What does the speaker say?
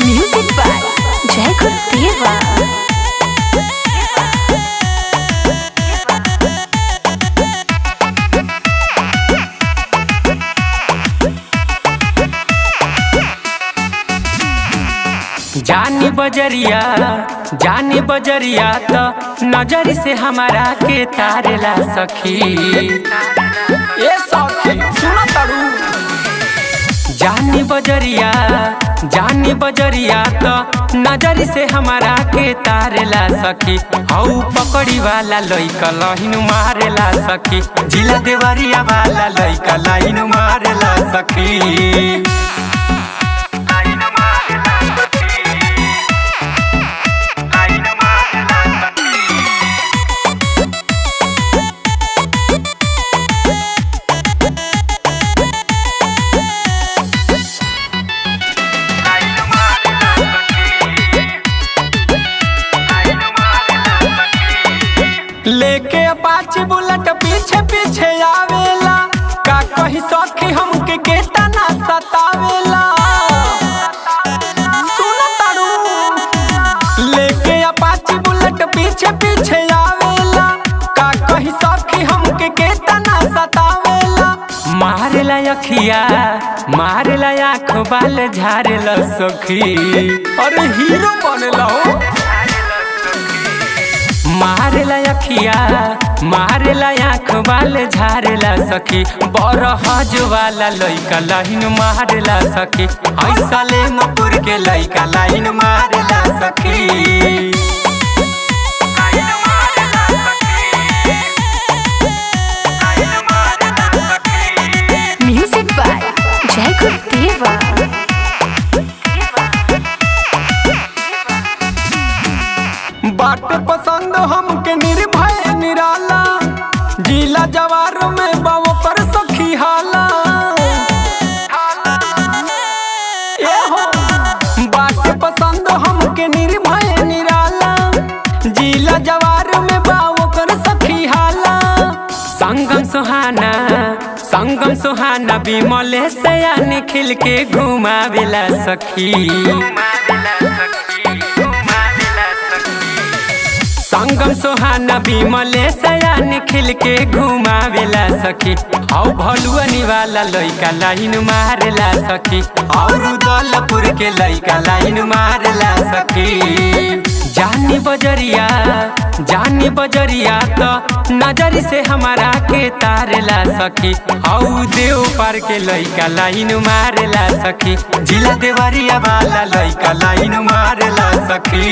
Music by Jacob Diva. जानी बजरिया तो नजर से हमारा के तारेला सखी। ए सखी सुनो तारू। जानी बजरिया तो नजर से हमारा के तारेला सखी। हऊ पकड़ी वाला लइका लाइन मारेला सखी। जिला देवरिया वाला लइका लाइन मारेला सखी। लेके अपाची बुलेट पीछे पीछे आवेला। का कही सखी हमके केतना सतावेला। सुन तारू। लेके अपाची बुलेट पीछे पीछे आवेला। का कही सखी हमके केतना सतावेला। मारेला मारेला आँख बाल झारेला सखी। अरे हीरो बनेला हो। मारेला आँख बाल झारेला सखी। बरहज वाला लइका लाइन मारेला सखी। ऐसा लेमपुर के लइका लाइन मारेला सखी। Music by Jacob Diva. बाट पसंद हमके निर्भय निराला। जिला जवार में बाबू पर सखी हाला। ए हो बाट पसंद हमके निर्भय निराला। जिला जवार में बाबू पर सखी हाला। संगम सुहाना बिमले से निखिल के घुमावेला सखी। संगम सुहाना बिमले सया निखिल के घुमावेला सखी। औ भलुअनी वाला लइका लाइन मारेला सखी। और दौलपुर के लइका लाइन मारेला सखी। जानी बजरिया तो नजर से हमारा के तारेला सखी। औ देव पार के लइका लाइन मारेला सखी। जिला देवरिया वाला लइका लाइन मारेला सखी।